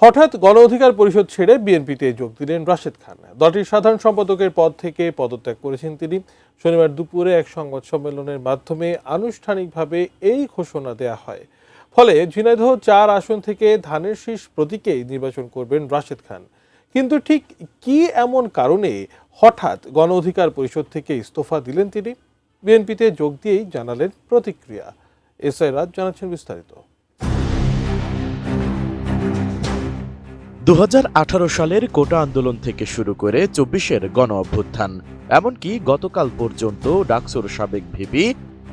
হঠাৎ গণ অধিকার পরিষদ ছেড়ে বিএনপিতে যোগ দিলেন রাশেদ খান। দলটির সাধারণ সম্পাদকের পদ থেকে পদত্যাগ করেছেন তিনি। শনিবার দুপুরে এক সংবাদ সম্মেলনের মাধ্যমে আনুষ্ঠানিকভাবে এই ঘোষণা দেয়া হয়। ফলে ঝিনাইদহ ৪ আসন থেকে ধানের শীষ প্রতীকেই নির্বাচন করবেন রাশেদ খান। কিন্তু ঠিক কি এমন কারণে হঠাৎ গণ অধিকার পরিষদ থেকে ইস্তফা দিলেন তিনি? বিএনপিতে যোগ দিয়েই জানালেন প্রতিক্রিয়া। এসআই রাজ জানাচ্ছেন বিস্তারিত। ২০১৮ সালের কোটা আন্দোলন থেকে শুরু করে ২৪-এর গণ অভ্যুত্থান, এমনকি গতকাল পর্যন্ত ডাকসুর সাবেক ভিপি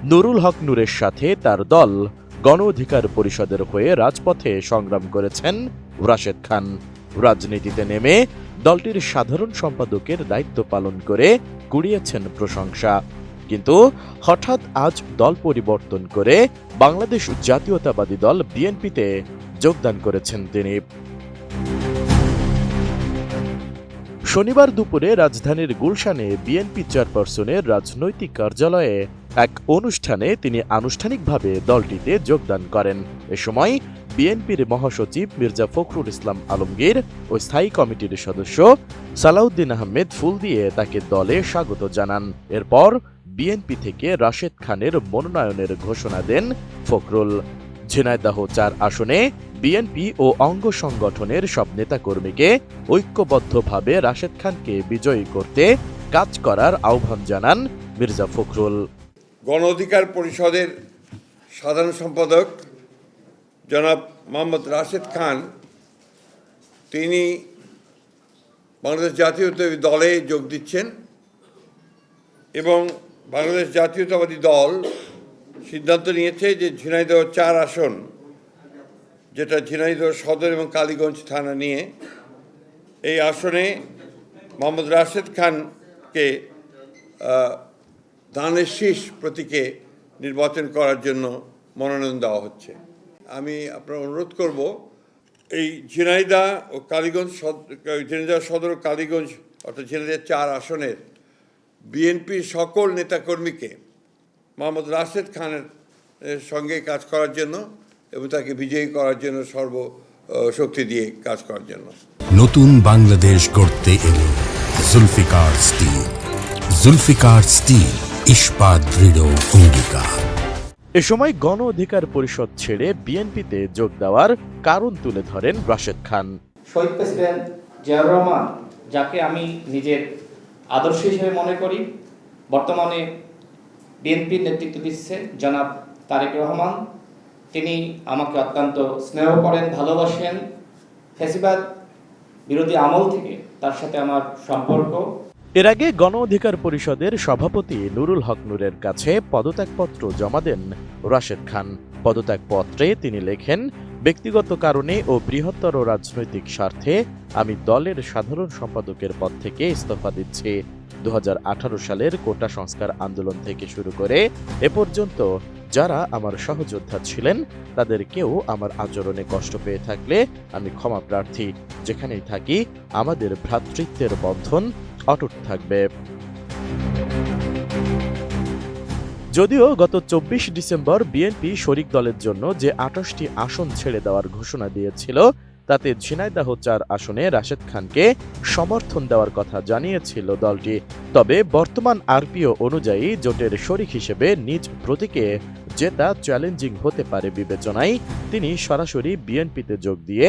নুরুল হক নূরের সাথে তার দল গণ অধিকার পরিষদের হয়ে রাজপথে সংগ্রাম করেছেন রাশেদ খান। রাজনীতিতে নেমে দলটির সাধারণ সম্পাদকের দায়িত্ব পালন করে কুড়িয়েছেন প্রশংসা। কিন্তু হঠাৎ আজ দল পরিবর্তন করে বাংলাদেশ জাতীয়তাবাদী দল বিএনপিতে যোগদান করেছেন তিনি। শনিবার দুপুরে রাজধানীর গুলশানে বিএনপি চেয়ারপারসনের রাজনৈতিক কার্যালয়ে এক অনুষ্ঠানে তিনি আনুষ্ঠানিকভাবে দলটিতে যোগদান করেন। এ সময় বিএনপির মহাসচিব মির্জা ফখরুল ইসলাম আলমগীর ও স্থায়ী কমিটির সদস্য সালাউদ্দিন আহমেদ ফুল দিয়ে তাকে দলে স্বাগত জানান। এরপর বিএনপি থেকে রাশেদ খানের মনোনয়নের ঘোষণা দেন ফখরুল। ঝিনাইদহ ৪ আসনে বিএনপি ও অঙ্গ সংগঠনের সব নেতাকর্মীকে ঐক্যবদ্ধভাবে রাশেদ খানকে বিজয়ী করতে কাজ করার আহ্বান জানান মির্জা ফখরুল। গণ অধিকার পরিষদের সাধারণ সম্পাদক জনাব মোহাম্মদ রাশেদ খান, তিনি বাংলাদেশ জাতীয়তাবাদী দলে যোগ দিচ্ছেন এবং বাংলাদেশ জাতীয়তাবাদী দল সিদ্ধান্ত নিয়েছে যে ঝিনাইদহ ৪ আসন, যেটা ঝিনাইদহ সদর এবং কালীগঞ্জ থানা নিয়ে, এই আসনে মোহাম্মদ রাশেদ খানকে ধানের শীষ প্রতীকে নির্বাচন করার জন্য মনোনয়ন দেওয়া হচ্ছে। আমি আপনার অনুরোধ করব, এই ঝিনাইদহ ও কালীগঞ্জ, ঝিনাইদহ সদর ও কালীগঞ্জ অর্থাৎ ঝিনাইদহ ৪ আসনের বিএনপির সকল নেতাকর্মীকে মোহাম্মদ রাশেদ খানের সঙ্গে কাজ করার জন্য এবং তাকে বিজয়ী করার জন্য সর্বশক্তি দিয়ে কাজ করার জন্য। নতুন বাংলাদেশ গড়তে এলো জুলফিকার স্টিল। জুলফিকার স্টিল, ইস্পাত দৃঢ় অঙ্গীকার। এ সময় গণ অধিকার পরিষদ ছেড়ে বিএনপিতে যোগ দেওয়ার কারণ তুলে ধরেন রাশেদ খান। শহীদ প্রেসিডেন্ট জিয়াউর রহমান, যাকে আমি নিজের আদর্শ হিসেবে মনে করি, বর্তমানে বিএনপির নেতৃত্ব দিচ্ছে জনাব তারেক রহমান। তিনি আমাকে অত্যন্ত স্নেহ করেন, ভালোবাসেন। ফ্যাসিবাদ বিরোধী আমল থেকে তার সাথে আমার সম্পর্ক। এর আগে গণ অধিকার পরিষদের সভাপতি নুরুল হক নূরের কাছে পদত্যাগপত্র জমা দেন রাশেদ খান। পদত্যাগপত্রে তিনি লেখেন, ব্যক্তিগত কারণে ও বৃহত্তর রাজনৈতিক স্বার্থে আমি দলের সাধারণ সম্পাদকের পদ থেকে ইস্তফা দিচ্ছি। ২০১৮ সালের কোটা সংস্কার আন্দোলন থেকে শুরু করে এ পর্যন্ত যারা আমার সহযোদ্ধা ছিলেন তাদের কেউ আমার আচরণে কষ্ট পেয়ে থাকলে আমি ক্ষমা প্রার্থী। যেখানেই থাকি আমাদের ভ্রাতৃত্বের বন্ধন অটুট থাকবে। যদিও গত ২৪ ডিসেম্বর বিএনপি শরিক দলের জন্য যে ২৮টি আসন ছেড়ে দেওয়ার ঘোষণা দিয়েছিল, তাতে ঝিনাইদহ ৪ আসনে রাশেদ খানকে সমর্থন দেওয়ার কথা জানিয়েছিল দলটি। তবে বর্তমান আরপিও অনুযায়ী জোটের শরিক হিসেবে নিজ প্রতীকে জেতা চ্যালেঞ্জিং হতে পারে বিবেচনায় তিনি সরাসরি বিএনপিতে যোগ দিয়ে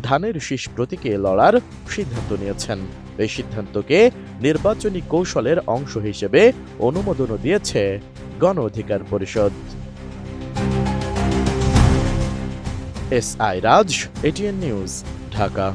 ধানের শীষ প্রতীকে লড়ার সিদ্ধান্ত নিয়েছেন। এই সিদ্ধান্তকে নির্বাচনী কৌশলের অংশ হিসেবে অনুমোদনও দিয়েছে গণ অধিকার পরিষদ। এসআই রাজ, এটিএন নিউজ, ঢাকা।